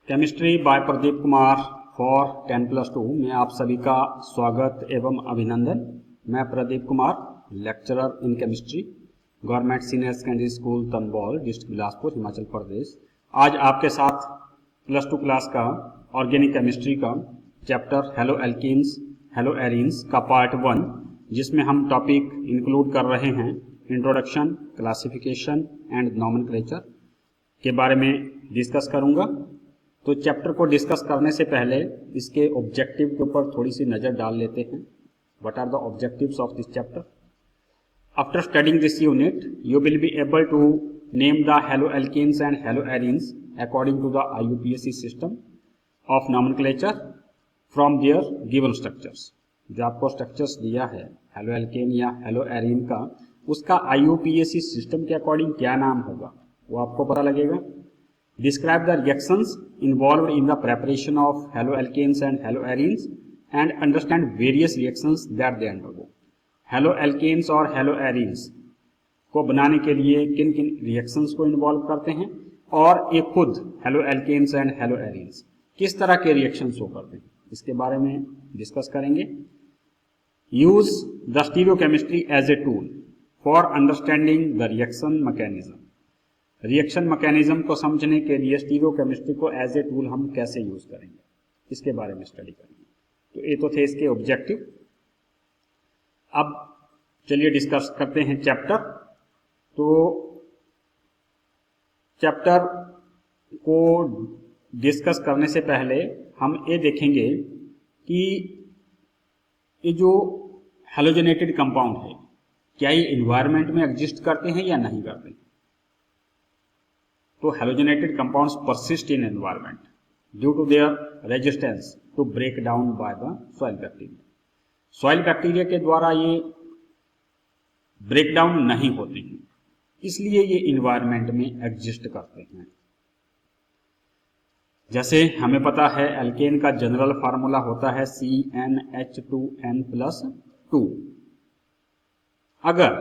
Chemistry by Pradeep Kumar for 10+2 में आप सभी का स्वागत एवं अभिनंदन। मैं Pradeep Kumar, lecturer in chemistry, government senior secondary school Tanbaul, district Bilaspur, Himachal Pradesh. आज आपके साथ +2 क्लास का ऑर्गेनिक केमिस्ट्री का chapter haloalkanes haloarenes का पार्ट 1, जिसमें हम टॉपिक इंक्लूड कर रहे हैं इंट्रोडक्शन, क्लासिफिकेशन एंड नॉमेनक्लेचर के बारे में डिस्कस करूंगा। तो चैप्टर को डिस्कस करने से पहले इसके ऑब्जेक्टिव के ऊपर थोड़ी सी नज़र डाल लेते हैं। What are the objectives of this chapter? After studying this unit you will be able to name the halo alkanes and halo arenes according to the IUPAC system of nomenclature from their given structures. जो आपको structures दिया है halo alkane या halo arene का, उसका IUPAC system के according क्या नाम होगा वो आपको पता लगेगा। Describe the reactions involved in the preparation of haloalkanes and haloarenes and understand various reactions that they undergo. Haloalkanes और haloarenes को बनाने के लिए किन किन reactions को involve करते हैं और ये खुद haloalkanes and haloarenes किस तरह के reactions को करते हैं, इसके बारे में डिस्कस करेंगे। Use the stereochemistry as a tool for understanding the reaction mechanism. Reaction mechanism को समझने के लिए स्टीरियोकेमिस्ट्री को एज ए टूल हम कैसे यूज करेंगे, इसके बारे में स्टडी करेंगे। तो ये तो थे इसके ऑब्जेक्टिव। अब चलिए डिस्कस करते हैं चैप्टर। तो चैप्टर को डिस्कस करने से पहले हम ये देखेंगे कि ये जो हेलोजेनेटेड कंपाउंड है, क्या ये इन्वायरमेंट में एग्जिस्ट करते हैं या नहीं करते। तो हेलोजेनेटेड compounds persist in environment due to their resistance to break down by the soil bacteria. soil bacteria के द्वारा ये ब्रेक डाउन नहीं होते हैं, इसलिए ये इन्वायरमेंट में एग्जिस्ट करते हैं। जैसे हमें पता है एल्केन का जनरल फार्मूला होता है CnH2n+2। अगर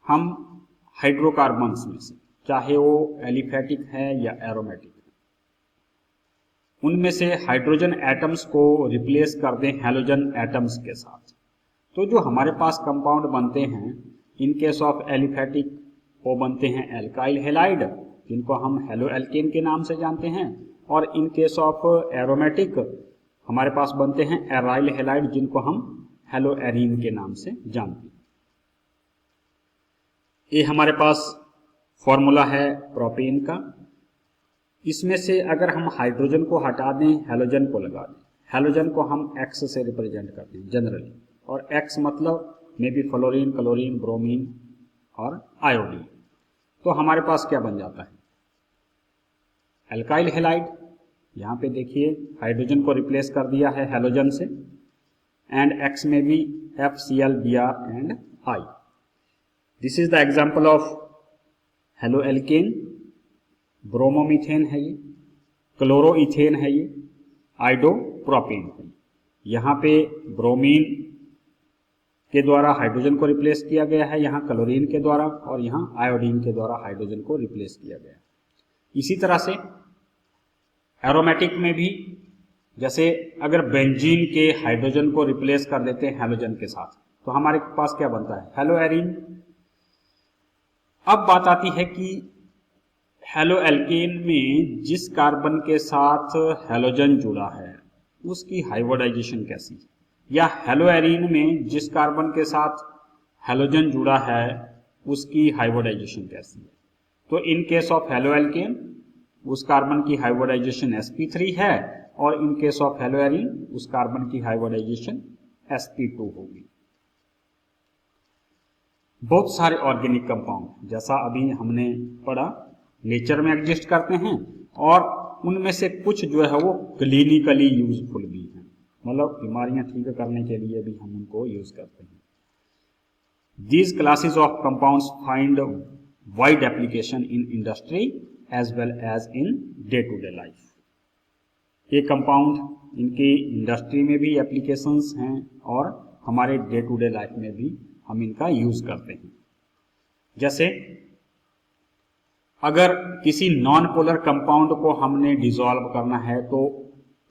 हम हाइड्रोकार्बन्स में से, चाहे वो एलिफेटिक है या एरोमेटिक है, उनमें से हाइड्रोजन एटम्स को रिप्लेस कर दें हेलोजन एटम्स के साथ, तो जो हमारे पास कंपाउंड बनते हैं, इन केस ऑफ एलिफेटिक वो बनते हैं एल्काइल हेलाइड, जिनको हम हेलो एल्केन के नाम से जानते हैं, और इन केस ऑफ एरोमेटिक हमारे पास बनते हैं एराइल हेलाइड, जिनको हम हेलो एरीन के नाम से जानते हैं। ये हमारे पास फॉर्मूला है प्रोपेन का। इसमें से अगर हम हाइड्रोजन को हटा दें, हेलोजन को लगा दें, हेलोजन को हम X से रिप्रेजेंट करते हैं जनरली, और X मतलब may be fluorine, chlorine, bromine और आयोडीन। तो हमारे पास क्या बन जाता है एल्काइल हेलाइड। यहाँ पे देखिए हाइड्रोजन को रिप्लेस कर दिया है हेलोजन से, एंड X में भी FCl, Br and I। This is the example of halo alkane. Bromomethane है ये, क्लोरोइथेन है ये, आइडोप्रोपेन है। यहाँ पे ब्रोमीन के द्वारा हाइड्रोजन को रिप्लेस किया गया है, यहाँ क्लोरीन के द्वारा, और यहाँ आयोडीन के द्वारा हाइड्रोजन को रिप्लेस किया गया है। इसी तरह से एरोमेटिक में भी, जैसे अगर बेंजीन के हाइड्रोजन को रिप्लेस कर देते हैं हेलोजन के साथ, तो हमारे पास क्या बनता है हेलो एरीन। अब बात आती है कि हेलो एल्केन में जिस कार्बन के साथ हेलोजन जुड़ा है उसकी हाइब्रिडाइजेशन कैसी है, या हेलो एरीन में जिस कार्बन के साथ हेलोजन जुड़ा है उसकी हाइब्रिडाइजेशन कैसी है। तो in case of halo alkane उस कार्बन की हाइब्रिडाइजेशन sp3 है, और in case of hello arene उस कार्बन की हाइब्रिडाइजेशन sp2 होगी। बहुत सारे ऑर्गेनिक कंपाउंड, जैसा अभी हमने पढ़ा, नेचर में एग्जिस्ट करते हैं, और उनमें से कुछ जो है वो क्लिनिकली यूजफुल भी हैं, मतलब बीमारियां ठीक करने के लिए भी हम उनको यूज करते हैं। These classes of compounds find wide application in industry as well as in day to day life. ये कंपाउंड इनकी इंडस्ट्री में भी एप्लीकेशंस हैं और हमारे डे टू डे लाइफ में भी हम इनका यूज करते हैं। जैसे अगर किसी नॉन पोलर कंपाउंड को हमने डिसॉल्व करना है तो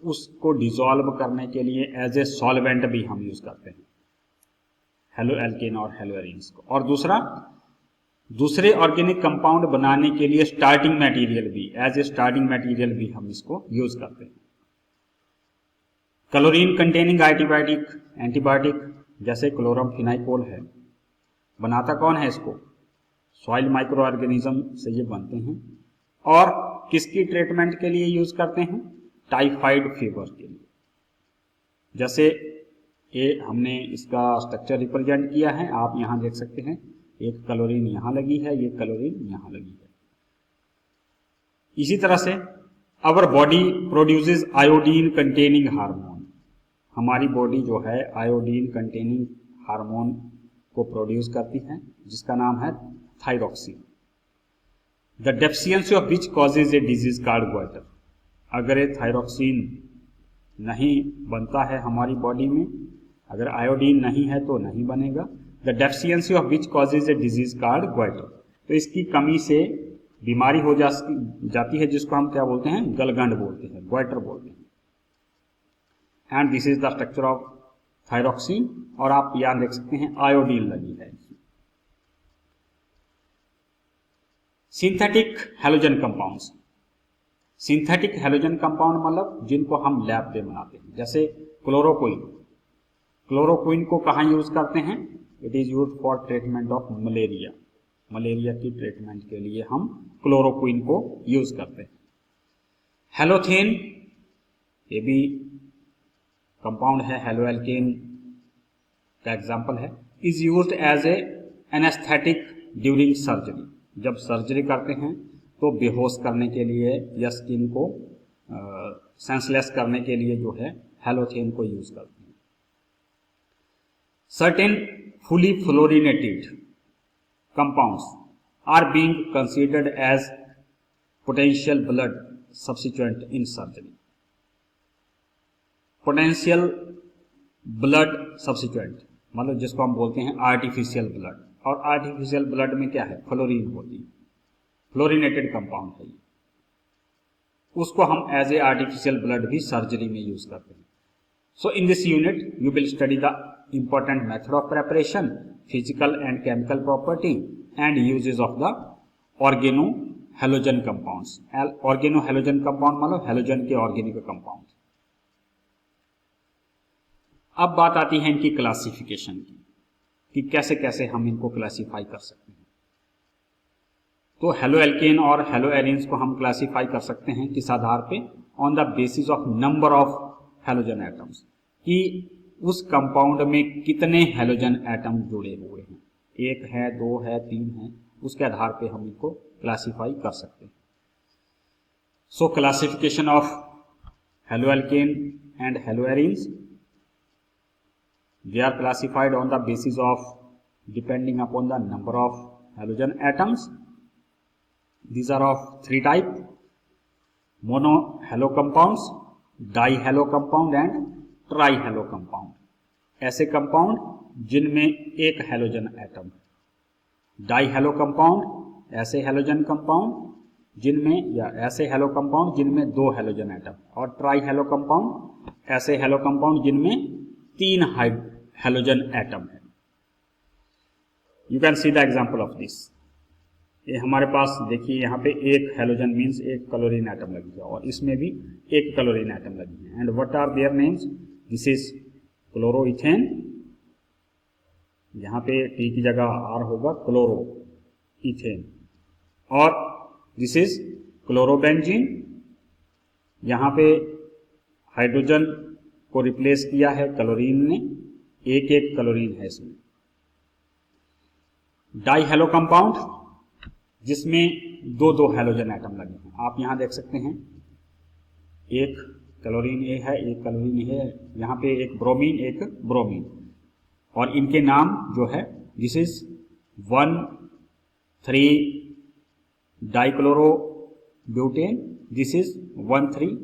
उसको डिसॉल्व करने के लिए एज ए सॉल्वेंट भी हम यूज करते हैं हेलो एल्केन और हेलो एरीन्स को। और दूसरे ऑर्गेनिक कंपाउंड बनाने के लिए स्टार्टिंग मटेरियल भी, एज ए स्टार्टिंग मटेरियल भी हम इसको यूज करते हैं। क्लोरीन कंटेनिंग एंटीबायोटिक जैसे क्लोरमफेनाइकोल है, बनाता कौन है इसको? सॉइल माइक्रो ऑर्गेनिज्म से ये बनते हैं। और किसकी ट्रीटमेंट के लिए यूज करते हैं? टाइफाइड फीवर के लिए। जैसे ये हमने इसका स्ट्रक्चर रिप्रेजेंट किया है, आप यहां देख सकते हैं, एक क्लोरीन यहां लगी है, ये क्लोरीन यहां लगी है। इसी तरह से our body produces iodine containing hormone, हमारी बॉडी जो है आयोडीन कंटेनिंग हार्मोन को प्रोड्यूस करती है जिसका नाम है thyroxine. The deficiency of which causes a disease called goitre, अगर ये थायरॉक्सिन नहीं बनता है हमारी बॉडी में, अगर आयोडीन नहीं है तो नहीं बनेगा। The deficiency of which causes a disease called goitre, तो इसकी कमी से बीमारी हो जाती है जिसको हम क्या बोलते हैं? गलगंड बोलते हैं, गोइटर बोलते हैं। And this is the structure of thyroxine. और आप यहां देख सकते हैं आयोडीन लगी है। Synthetic halogen compounds, synthetic halogen compound मतलब जिनको हम लैब पे बनाते हैं, जैसे क्लोरोक्विन। क्लोरोक्विन को कहाँ यूज करते हैं? It is use for treatment of malaria, malaria की ट्रीटमेंट के लिए हम क्लोरोक्विन को यूज करते हैं। हेलोथेन, ये भी कंपाउंड है, हेलो एल्केन का एग्जाम्पल है। Is used as a anaesthetic during surgery, जब सर्जरी करते हैं तो बेहोश करने के लिए या स्किन को सेंसलेस करने के लिए जो है हेलोथेन को यूज करते हैं। Certain fully fluorinated compounds are being considered as potential blood substituent in surgery. Potential blood substituent मतलब जिसको हम बोलते हैं आर्टिफिशियल ब्लड, और आर्टिफिशियल ब्लड में क्या है? फ्लोरीन होती है, फ्लोरिनेटेड कंपाउंड है ये। उसको हम एज ए आर्टिफिशियल ब्लड भी सर्जरी में यूज करते हैं। So in this unit you will study the important method of preparation, physical and chemical property and uses of the organohalogen compounds. Organohalogen compound मतलब halogen के organic compound. अब बात आती है इनकी क्लासिफिकेशन की कि कैसे कैसे हम इनको क्लासीफाई कर सकते हैं। तो हेलो एल्केन और हेलो एरीन्स को हम क्लासीफाई कर सकते हैं किस आधार पे? On the basis of number of halogen atoms, कि उस कंपाउंड में कितने हेलोजन एटम जुड़े हुए हैं, एक है, दो है, तीन है, उसके आधार पे हम इनको क्लासीफाई कर सकते हैं। सो classification of halo alkane and halo arenes, they are classified on the basis of depending upon the number of halogen atoms. These are of three type: mono halo compounds, dihalo compound and trihalo compound. ऐसे compound जिनमें एक halogen atom, डाइहेलो compound ऐसे halogen compound जिनमें, या ऐसे hello compound जिनमें दो halogen atom, और ट्राइहेलो कंपाउंड ऐसे हेलो कंपाउंड जिनमें तीन हेलोजन एटम है। You can see the example of this. ये हमारे पास देखिए यहाँ पे एक हेलोजन मीन्स एक क्लोरीन एटम लगी है, और इसमें भी एक क्लोरीन एटम लगी है। And what are their names? This is chloroethane, यहाँ पे टी की जगह आर होगा, क्लोरो इथेन। और दिस इज क्लोरोबेंजीन, यहाँ पे हाइड्रोजन को रिप्लेस किया है क्लोरीन ने, एक एक क्लोरीन है इसमें। डाइहेलो कंपाउंड जिसमें दो दो हेलोजन एटम लगे हैं, आप यहां देख सकते हैं, एक क्लोरीन ए है, एक क्लोरीन है, यहाँ पे एक ब्रोमीन, एक ब्रोमीन, और इनके नाम जो है this is 1,3 dichloro butane, this is 1,3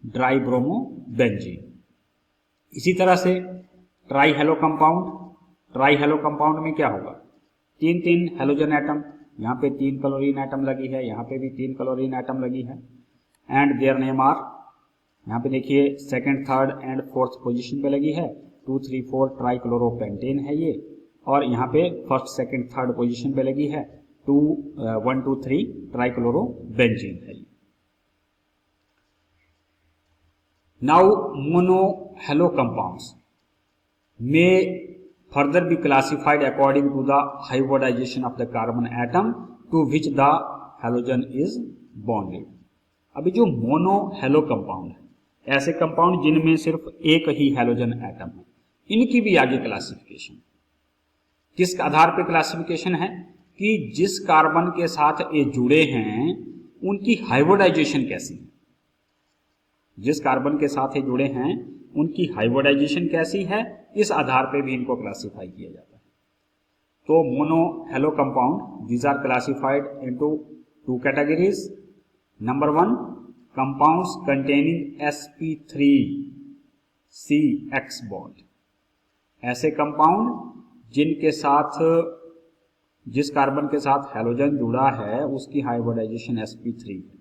dry bromo benzene. इसी तरह से try hello compound, try hello compound में क्या होगा? तीन तीन हेलोजन एटम, यहाँ पे 3 क्लोरीन एटम लगी है, यहाँ पे भी 3 क्लोरीन एटम लगी है। एंड देयर नेम आर, यहाँ पे देखिए second, third and fourth position पे लगी है। 2, 3, 4 ट्राइक्लोरोपेंटेन है ये, और यहाँ पे फर्स्ट, सेकंड, थर्ड पोजीशन पे लगी है 1, 2, 3 ट्राइक्लोरोबेंजीन है ये। Now mono hello compounds may further be classified according to the hybridization of the carbon atom to which the halogen is bonded। अभी जो मोनो हेलो कंपाउंड है, ऐसे कंपाउंड जिनमें सिर्फ एक ही हेलोजन एटम है, इनकी भी आगे क्लासिफिकेशन। किस आधार पे क्लासिफिकेशन है कि जिस कार्बन के साथ ये जुड़े हैं उनकी हाइब्रिडाइजेशन कैसी है, जिस कार्बन के साथ ये जुड़े हैं उनकी हाइब्रिडाइजेशन कैसी है, इस आधार पे भी इनको क्लासिफाई किया जाता है। तो mono halo compound, these are classified into 2 categories. Number 1, compounds containing sp3 bond, ऐसे कंपाउंड जिनके साथ, जिस कार्बन के साथ हैलोजन जुड़ा है उसकी हाइब्रिडाइजेशन sp3 है।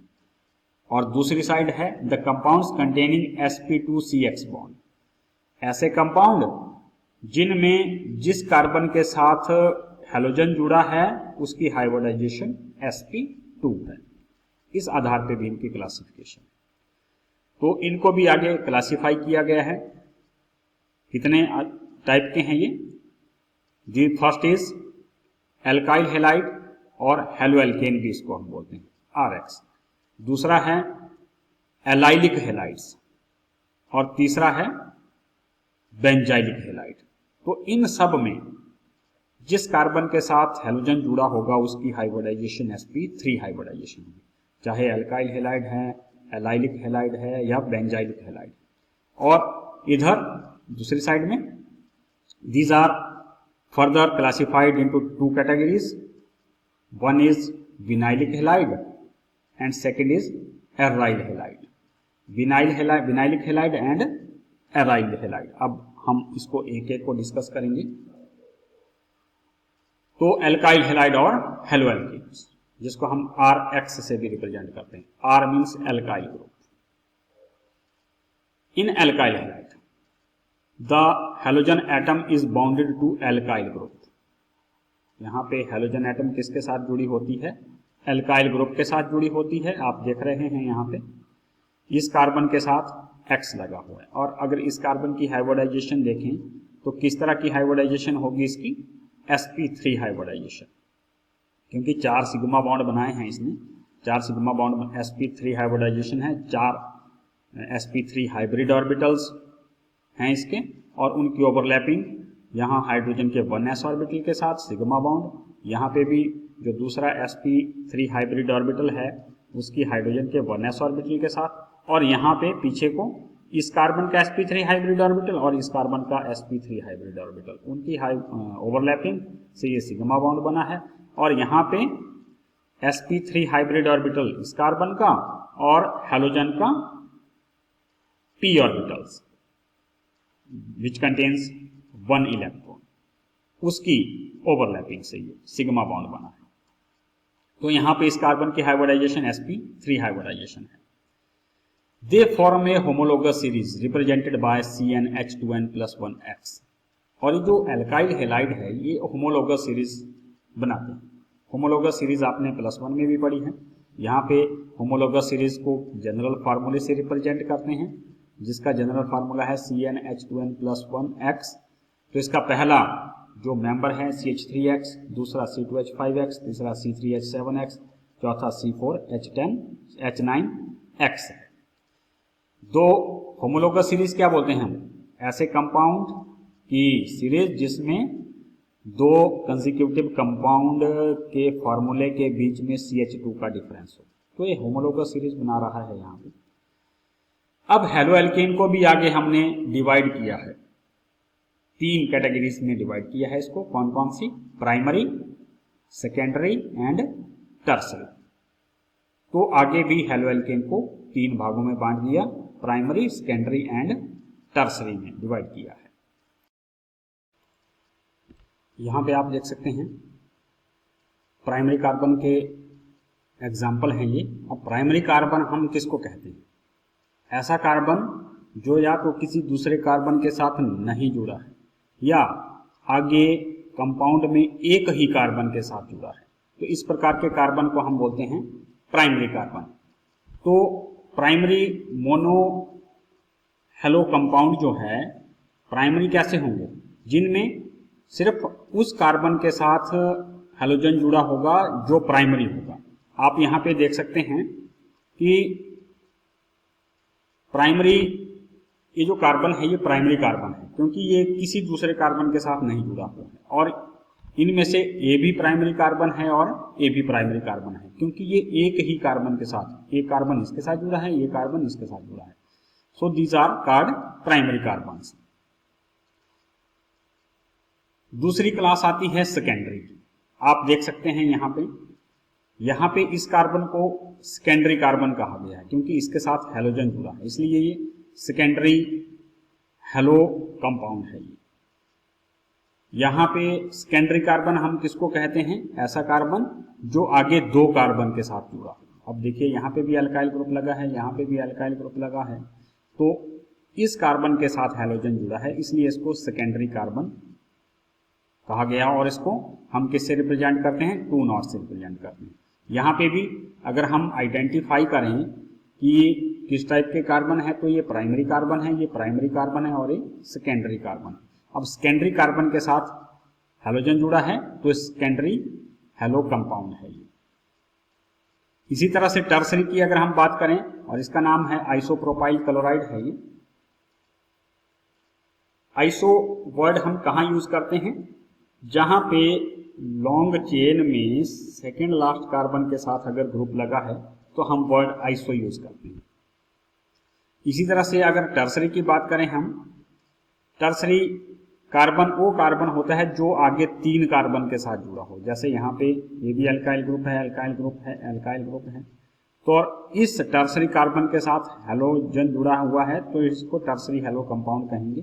और दूसरी साइड है the compounds containing sp2 bond, ऐसे कंपाउंड जिनमें जिस कार्बन के साथ हैलोजन जुड़ा है उसकी हाइब्रिडाइजेशन sp2 है। इस आधार पे भी इनकी क्लासिफिकेशन। तो इनको भी आगे क्लासिफाई किया गया है। कितने टाइप के हैं ये? The first is alkyl halide और हेलोएल्केन भी इसको हम बोलते हैं, RX। दूसरा है एलाइलिक हैलाइड्स और तीसरा है बेंजाइलिक हैलाइड। तो इन सब में जिस कार्बन के साथ हैलोजन जुड़ा होगा उसकी हाइब्रिडाइजेशन sp3 हाइब्रिडाइजेशन होगी, चाहे एल्काइल हैलाइड है, एलाइलिक हैलाइड है या बेंजाइलिक हैलाइड। और इधर दूसरी साइड में these are further classified into 2 categories. One is vinylic halide and second is aryl halide. Vinylic halide and aryl halide. अब हम इसको एक एक को डिस्कस करेंगे। तो एल्काइल हैलाइड और हेलोएल्केन्स, जिसको हम RX से भी रिप्रेजेंट करते हैं। R means alkyl group. In alkyl halide the halogen atom is bounded to alkyl group. यहां पे हैलोजन एटम किसके साथ जुड़ी होती है? एल्काइल ग्रुप के साथ जुड़ी होती है। आप देख रहे हैं यहां पे इस कार्बन के साथ X लगा हुआ है। और अगर इस कार्बन की हाइब्रिडाइजेशन देखें तो किस तरह की हाइब्रिडाइजेशन होगी इसकी? sp3 हाइब्रिडाइजेशन, क्योंकि 4 सिग्मा बॉन्ड बनाए हैं इसने। 4 सिग्मा बॉन्ड sp3 हाइब्रिडाइजेशन है। 4 sp3 हाइब्रिड ऑर्बिटल्स हैं इसके, और उनकी ओवरलैपिंग यहाँ हाइड्रोजन के 1s ऑर्बिटल के साथ सिग्मा बॉन्ड, यहाँ पे भी जो दूसरा sp3 हाइब्रिड ऑर्बिटल है उसकी हाइड्रोजन के 1s ऑर्बिटल के साथ, और यहाँ पे पीछे को इस कार्बन का sp3 हाइब्रिड ऑर्बिटल और इस कार्बन का sp3 हाइब्रिड ऑर्बिटल, उनकी ओवरलैपिंग से ये सिग्मा बॉन्ड बना है। और यहाँ पे sp3 हाइब्रिड ऑर्बिटल इस कार्बन का और हैलोजन का p orbitals which contains 1 electron, उसकी ओवरलैपिंग से ये सिग्मा बॉन्ड बना है। तो यहाँ पे इस कार्बन की हाइब्रिडाइजेशन sp3 हाइब्रिडाइजेशन है। They form A homologous series represented by CnH2n+1X। और ये जो एल्काइल हैलाइड है ये होमोलोगस सीरीज बनाते हैं। होमोलोगस सीरीज आपने +1 में भी पढ़ी है। यहाँ पे होमोलोगस सीरीज को जनरल फार्मूले से रिप्रेजेंट करते हैं, जिसका जनरल फार्मूला है CnH2n+1X। तो इसका पहला जो मेंबर है CH3X, दूसरा C2H5X, तीसरा C3H7X, चौथा C4H9X। दो होमोलोगस सीरीज क्या बोलते हैं हम? ऐसे कंपाउंड की सीरीज जिसमें दो कंसेक्यूटिव कंपाउंड के फॉर्मूले के बीच में CH2 का डिफरेंस हो, तो ये होमोलोगस सीरीज बना रहा है यहाँ पे। अब हेलोएल्केन को भी आगे हमने डिवाइड किया है, 3 कैटेगरीज में डिवाइड किया है इसको। कौन कौन सी? Primary, secondary and tertiary. तो आगे भी हेलोएल्केन को 3 भागों में बांट दिया, प्राइमरी, सेकेंडरी एंड टर्सरी में डिवाइड किया है। यहां पे आप देख सकते हैं प्राइमरी कार्बन के एग्जाम्पल हैं ये। अब प्राइमरी कार्बन हम किसको कहते हैं? ऐसा कार्बन जो या तो किसी दूसरे कार्बन के साथ नहीं जुड़ा है या आगे कंपाउंड में एक ही कार्बन के साथ जुड़ा है, तो इस प्रकार के कार्बन को हम बोलते हैं प्राइमरी कार्बन। तो प्राइमरी मोनो हेलो कंपाउंड जो है प्राइमरी कैसे होंगे? जिनमें सिर्फ उस कार्बन के साथ हेलोजन जुड़ा होगा जो प्राइमरी होगा। आप यहाँ पे देख सकते हैं कि प्राइमरी ये जो कार्बन है ये प्राइमरी कार्बन है, क्योंकि ये किसी दूसरे कार्बन के साथ नहीं जुड़ा हुआ है। और इनमें से ए भी प्राइमरी कार्बन है और ए भी प्राइमरी कार्बन है, क्योंकि ये एक ही कार्बन के साथ, एक कार्बन इसके साथ जुड़ा है, ये कार्बन इसके साथ जुड़ा है। So these are called primary carbons. दूसरी क्लास आती है सेकेंडरी। आप देख सकते हैं यहाँ पे इस कार्बन को सेकेंडरी कार्बन कहा गया है, क्योंकि इसके साथ हेलोजन जुड़ा है, इसलिए ये सेकेंडरी हेलो कंपाउंड है। ये यहाँ पे सेकेंडरी कार्बन हम किसको कहते हैं? ऐसा कार्बन जो आगे दो कार्बन के साथ जुड़ा। अब देखिए यहाँ पे भी अल्काइल ग्रुप लगा है, यहाँ पे भी अल्काइल ग्रुप लगा है, तो इस कार्बन के साथ हेलोजन जुड़ा है, इसलिए इसको सेकेंडरी कार्बन कहा गया। और इसको हम किससे रिप्रेजेंट करते हैं? 2 नॉट से रिप्रेजेंट करते हैं। यहाँ पे भी अगर हम आइडेंटिफाई करें कि किस टाइप के कार्बन है, तो ये प्राइमरी कार्बन है, ये प्राइमरी कार्बन है और ये सेकेंडरी कार्बन है। अब सेकेंडरी कार्बन के साथ हेलोजन जुड़ा है तो सेकेंडरी हेलो कंपाउंड है ये। इसी तरह से टर्सरी की अगर हम बात करें, और इसका नाम है आइसोप्रोपाइल क्लोराइड है ये। आइसो वर्ड हम कहाँ यूज करते हैं? जहां पे लॉन्ग चेन में सेकेंड लास्ट कार्बन के साथ अगर ग्रुप लगा है तो हम वर्ड आइसो यूज करते हैं। इसी तरह से अगर टर्सरी की बात करें हम, टर्सरी कार्बन वो कार्बन होता है जो आगे 3 कार्बन के साथ जुड़ा हो। जैसे यहाँ पे ये भी अल्काइल ग्रुप है, अल्काइल ग्रुप है, अल्काइल ग्रुप है, तो इस टर्सरी कार्बन के साथ हेलोजन जुड़ा हुआ है तो इसको टर्सरी हेलो कंपाउंड कहेंगे।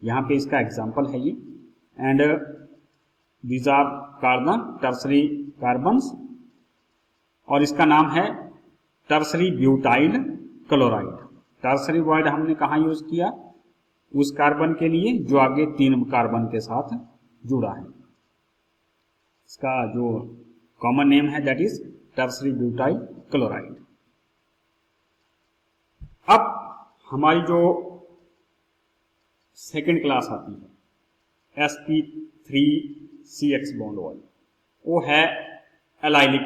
यहाँ पे इसका एग्जाम्पल है ये। And these are carbon tertiary carbons, और इसका नाम है tertiary butyl chloride. Tertiary word हमने कहाँ यूज किया? उस कार्बन के लिए जो आगे 3 कार्बन के साथ जुड़ा है। इसका जो कॉमन नेम है that is tertiary butyl chloride. अब हमारी जो सेकेंड क्लास आती है sp3CX बॉन्ड वाली, वो है एलाइलिक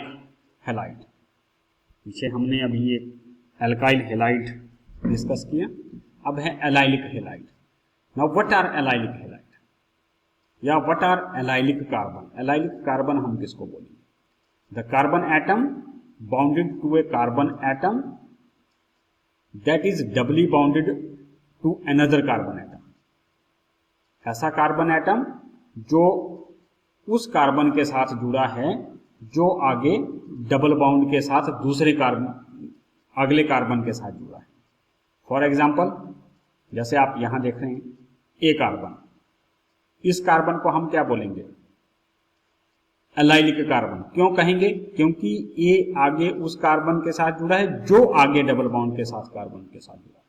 हैलाइड। पीछे हमने अभी एक एल्काइल हैलाइड डिस्कस किया, अब है allylic halide. Now what are allylic halide या what are allylic carbon? Allylic carbon हम किसको बोलेंगे? The carbon atom bounded to a carbon atom that is doubly bounded to another carbon atom. ऐसा carbon atom जो उस carbon के साथ जुड़ा है जो आगे डबल बाउंड के साथ दूसरे कार्बन अगले कार्बन के साथ जुड़ा है। फॉर एग्जाम्पल, जैसे आप यहां देख रहे हैं ए कार्बन, इस कार्बन को हम क्या बोलेंगे? Allylic carbon. क्यों कहेंगे? क्योंकि ये आगे उस कार्बन के साथ जुड़ा है जो आगे डबल बाउंड के साथ कार्बन के साथ जुड़ा है।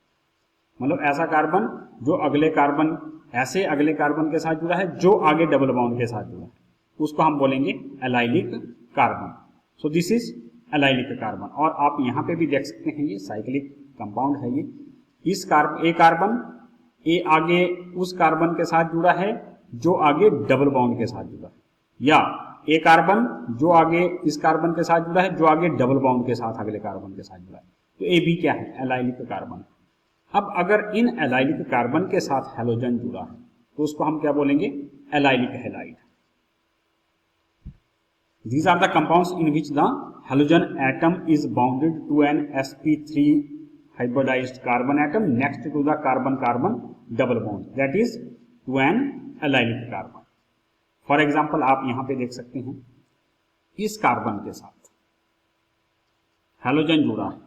मतलब ऐसा कार्बन जो अगले कार्बन ऐसे अगले कार्बन के साथ जुड़ा है जो आगे डबल बाउंड के साथ जुड़ा है, उसको हम बोलेंगे allylic carbon. So this is allylic carbon. और आप यहाँ पे भी देख सकते हैं ये साइक्लिक कंपाउंड है ये। इस कार्बन ए आगे उस कार्बन के साथ जुड़ा है जो आगे डबल बाउंड के साथ जुड़ा है, या ए कार्बन जो आगे इस कार्बन के साथ जुड़ा है जो आगे डबल बाउंड के साथ अगले कार्बन के साथ जुड़ा है। तो ए भी क्या है? Allylic carbon. अब अगर इन एलाइलिक कार्बन के साथ हेलोजन जुड़ा है तो उसको हम क्या बोलेंगे? Allylic halide. These are the compounds in which the halogen atom is bounded to an sp3 hybridized carbon atom next to the carbon-carbon double bond, that is to an allylic carbon. For example, आप यहाँ पे देख सकते हैं इस carbon के साथ halogen जुड़ा है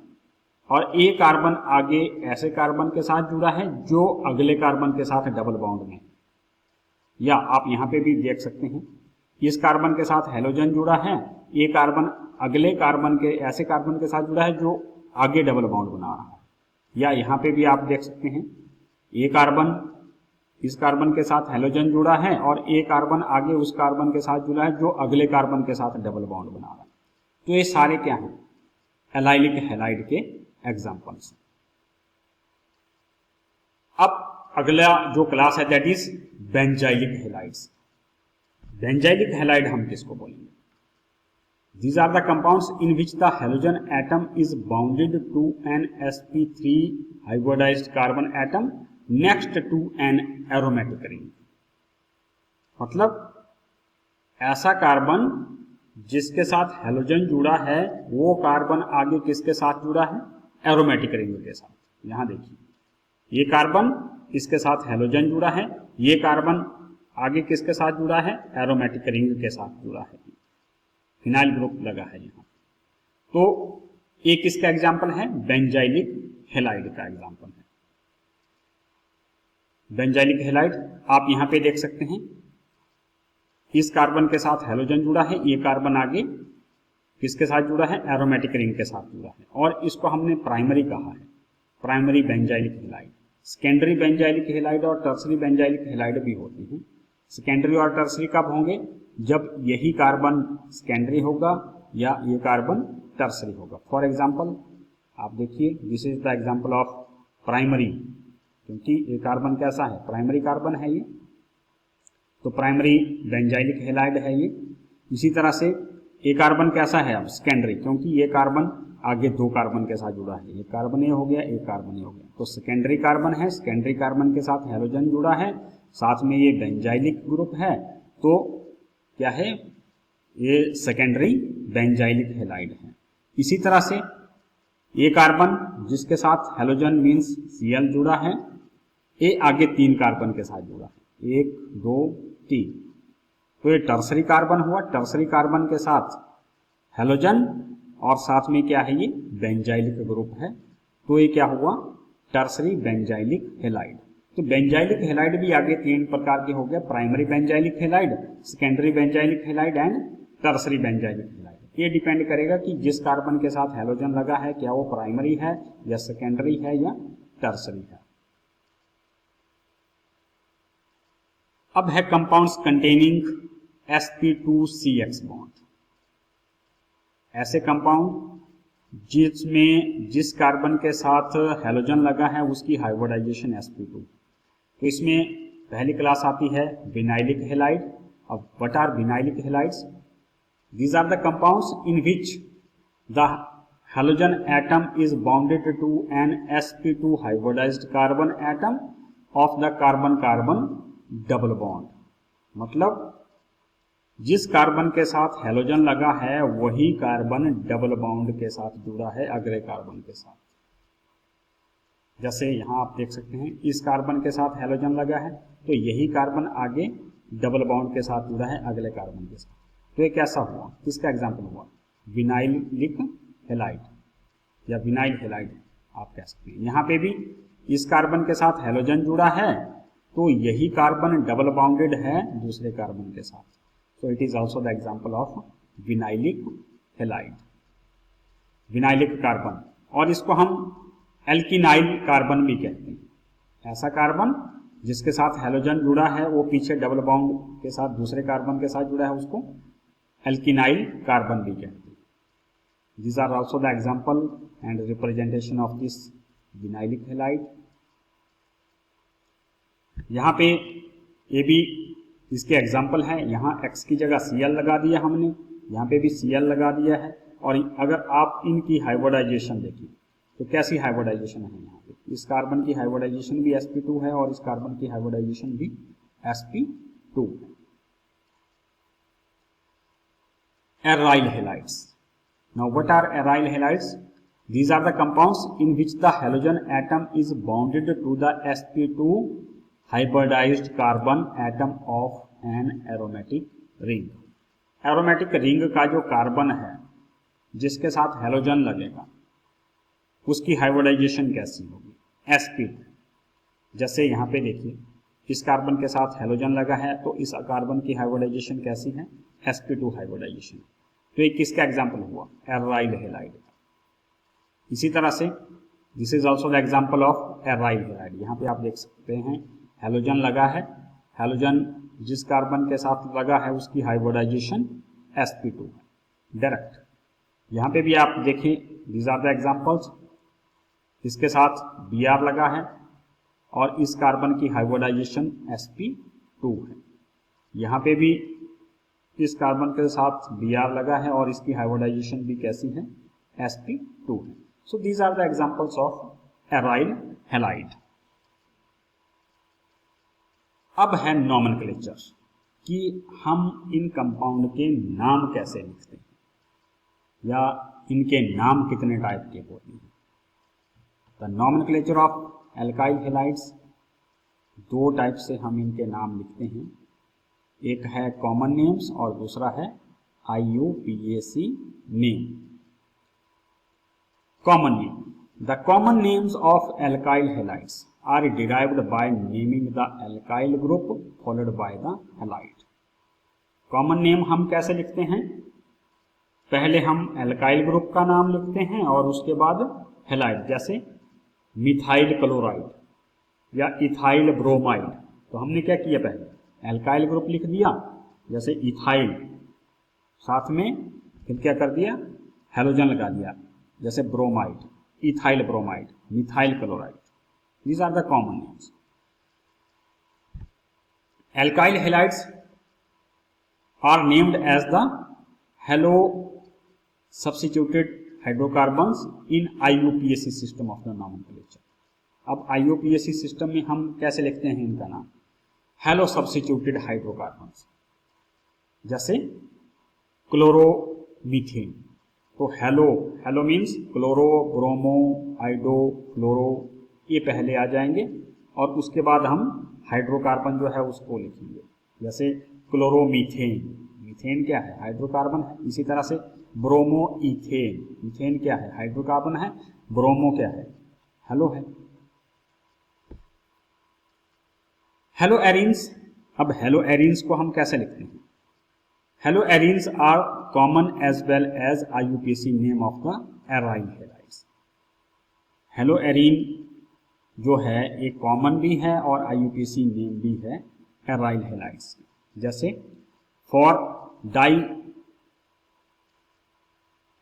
और ए कार्बन आगे ऐसे कार्बन के साथ जुड़ा है जो अगले कार्बन के साथ डबल बॉन्ड में, या आप यहाँ पे भी देख सकते हैं इस कार्बन के साथ हेलोजन जुड़ा है, ये कार्बन अगले कार्बन के ऐसे कार्बन के साथ जुड़ा है जो आगे डबल बॉन्ड बना रहा है। या यहाँ पे भी आप देख सकते हैं, ये कार्बन इस कार्बन के साथ हेलोजन जुड़ा है और ये कार्बन आगे उस कार्बन के साथ जुड़ा है जो अगले कार्बन के साथ डबल बॉन्ड बना रहा है। तो ये सारे क्या हैं, एलाइलिक हैलाइड के एग्जांपल्स। अब अगला जो क्लास है that is benzylic halides. Benzylic halide हम किसको बोलेंगे? These are the compounds in which the halogen atom is bounded to an sp3 hybridized carbon atom next to an aromatic ring। मतलब ऐसा कार्बन जिसके साथ हेलोजन जुड़ा है वो कार्बन आगे किसके साथ जुड़ा है? एरोमेटिक रिंग के साथ। यहां देखिए, ये कार्बन इसके साथ हेलोजन जुड़ा है, ये कार्बन आगे किसके साथ जुड़ा है? एरोमेटिक रिंग के साथ जुड़ा है, फिनाइल ग्रुप लगा है यहाँ। तो एक किसका एग्जाम्पल है? बेंजाइलिक हैलाइड का एग्जाम्पल है। बेंजाइलिक हैलाइड आप यहाँ पे देख सकते हैं, इस कार्बन के साथ हेलोजन जुड़ा है, ये कार्बन आगे किसके साथ जुड़ा है? एरोमेटिक रिंग के साथ जुड़ा है, और इसको हमने प्राइमरी कहा है, primary benzylic halide. Secondary benzylic halide और टर्सरी बेंजाइलिक हैलाइड भी होती हैं। सेकेंडरी और टर्सरी कब होंगे? जब यही कार्बन सेकेंडरी होगा या ये कार्बन टर्सरी होगा। फॉर एग्जाम्पल आप देखिए, this is the example of primary, क्योंकि ये कार्बन कैसा है? प्राइमरी कार्बन है ये, तो प्राइमरी बेंजाइलिक हैलाइड है ये। इसी तरह से ये कार्बन कैसा है? अब सेकेंडरी, क्योंकि ये कार्बन आगे दो कार्बन के साथ जुड़ा है, एक कार्बन ये हो गया, एक कार्बन ये हो गया, तो सेकेंडरी कार्बन है। सेकेंडरी कार्बन के साथ हेलोजन जुड़ा है, साथ में ये बेंजाइलिक ग्रुप है, तो क्या है? ये सेकेंडरी बेंजाइलिक हैलाइड है। इसी तरह से ये कार्बन जिसके साथ हेलोजन मीन्स Cl जुड़ा है, ये आगे तीन कार्बन के साथ जुड़ा है, 1 2 3, तो ये टर्सरी कार्बन हुआ। टर्सरी कार्बन के साथ हेलोजन और साथ में क्या है? ये बेंजाइलिक ग्रुप है, तो ये क्या हुआ? Tertiary benzylic halide. तो बेंजाइलिक हैलाइड भी आगे तीन प्रकार के हो गए, primary benzylic halide, secondary benzylic halide and tertiary benzylic halide. ये डिपेंड करेगा कि जिस कार्बन के साथ हेलोजन लगा है क्या वो प्राइमरी है या सेकेंडरी है या टर्सरी है। अब है कंपाउंड्स कंटेनिंग sp2CX बॉन्ड। ऐसे कंपाउंड जिसमें जिस कार्बन के साथ हेलोजन लगा है उसकी हाइब्रिडाइजेशन sp2। तो इसमें पहली क्लास आती है विनाइलिक हैलाइड। अब what are vinylic halides? These are the compounds in which the halogen atom is bounded to an sp2 hybridised carbon atom of the carbon carbon double bond. मतलब जिस carbon के साथ halogen लगा है वही carbon double bond के साथ जुड़ा है अगले कार्बन के साथ। जैसे यहां आप देख सकते हैं, इस कार्बन के साथ हेलोजन लगा है तो यही कार्बन आगे डबल बॉन्ड के साथ जुड़ा है अगले कार्बन के साथ। तो ये कैसा हुआ? किसका एग्जाम्पल हुआ? विनाइलिक हैलाइड या विनाइल हैलाइड आप कह सकते हैं। यहाँ पे भी इस कार्बन के साथ हेलोजन जुड़ा है तो यही कार्बन डबल बाउंडेड है दूसरे कार्बन के साथ, so it is also the example of vinylic halide, vinylic carbon. और इसको हम एल्किनाइल कार्बन भी कहते हैं। ऐसा कार्बन जिसके साथ हेलोजन जुड़ा है वो पीछे डबल बॉन्ड के साथ दूसरे कार्बन के साथ जुड़ा है उसको एल्किनाइल कार्बन भी कहते हैं। These are also the example and representation of this vinylic halide. यहाँ पे ये भी इसके एग्जाम्पल है। यहाँ X की जगह Cl लगा दिया हमने, यहाँ पे भी Cl लगा दिया है। और अगर आप इनकी हाइब्रिडाइजेशन देखिए तो कैसी हाइब्रिडाइजेशन है यहाँ पे? इस कार्बन की हाइब्रिडाइजेशन भी sp2 है और इस कार्बन की हाइब्रिडाइजेशन भी sp2 है। Aryl halides. Now what are aryl halides? These are the compounds in which the halogen atom is bounded to the sp2 hybridized carbon atom of an aromatic ring। Aromatic ring का जो carbon है जिसके साथ halogen लगेगा उसकी hybridisation कैसी होगी? sp2। जैसे यहाँ पे देखिए, इस कार्बन के साथ हेलोजन लगा है तो इस कार्बन की हाइब्रिडाइजेशन कैसी है, sp2 हाइब्रिडाइजेशन। तो ये किसका एग्जाम्पल हुआ, एराइल हैलाइड। इसी तरह से this is also the example of aryl halide. यहाँ पे आप देख सकते हैं हेलोजन लगा है, हेलोजन जिस कार्बन के साथ लगा है उसकी हाइब्रिडाइजेशन sp2 है डायरेक्ट। यहाँ पे भी आप देखें, दीज आर द एग्जाम्पल्स, इसके साथ Br लगा है और इस कार्बन की हाइब्रिडाइजेशन sp2 है। यहाँ पे भी इस कार्बन के साथ Br लगा है और इसकी हाइब्रिडाइजेशन भी कैसी है, sp2 है। So these are the examples of aryl halide. अब है नॉमेनक्लेचर कि हम इन कंपाउंड के नाम कैसे लिखते हैं या इनके नाम कितने टाइप के होते हैं। The nomenclature of alkyl halides, दो टाइप से हम इनके नाम लिखते हैं, एक है कॉमन नेम्स और दूसरा है IUPAC name. Common name, the common names of alkyl halides are derived by naming the alkyl group followed by the halide. Common name हम कैसे लिखते हैं, पहले हम एल्काइल ग्रुप का नाम लिखते हैं और उसके बाद हैलाइड, जैसे मिथाइल क्लोराइड या इथाइल ब्रोमाइड। तो हमने क्या किया, पहले एल्काइल ग्रुप लिख दिया जैसे इथाइल, साथ में फिर क्या कर दिया, हेलोजन लगा दिया जैसे bromide, ethyl bromide, methyl chloride. These are the common names. Alkyl halides are named as the halo substituted hydrocarbons in IUPAC system of the nomenclature. अब IUPAC सिस्टम में हम कैसे लिखते हैं इनका नाम, हेलो सब्स्टिट्यूटेड हाइड्रोकार्बन्स, जैसे क्लोरोमीथेन। तो हेलो मीन्स क्लोरो, ब्रोमो, आइडो, फ्लोरो, ये पहले आ जाएंगे और उसके बाद हम हाइड्रोकार्बन जो है उसको लिखेंगे, जैसे क्लोरोमीथेन, मीथेन क्या है, हाइड्रोकार्बन है। इसी तरह से ब्रोमो इथेन, मीथेन क्या है, हाइड्रोकार्बन है, ब्रोमो क्या है, हेलो है। हेलो एरीन्स, अब हेलो एरीन्स को हम कैसे लिखते हैं, haloarenes are common as well as IUPAC name of the aryl halides. Haloarene जो है एक कॉमन भी है और IUPAC नेम भी है एराइल हैलाइड्स। जैसे for die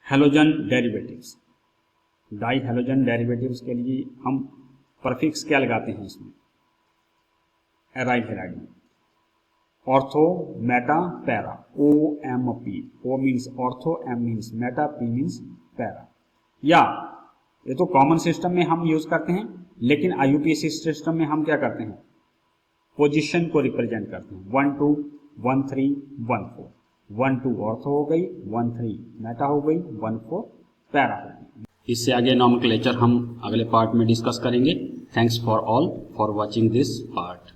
halogen derivatives, die halogen derivatives के लिए हम परफिक्स क्या लगाते हैं इसमें, एराइल हैलाइड में, ortho, Meta, para, OMP, O means ortho, M means Meta, P means para. या ये तो कॉमन सिस्टम में हम यूज करते हैं, लेकिन IUPAC सिस्टम में हम क्या करते हैं, पोजीशन को रिप्रेजेंट करते हैं, 1 2 1 3 1 4, 1 2 ऑर्थो हो गई, 1 3 मेटा हो गई, 1 4 पैरा हो गई। इससे आगे नॉमेनक्लेचर हम अगले पार्ट में डिस्कस करेंगे। Thanks for all for watching this part.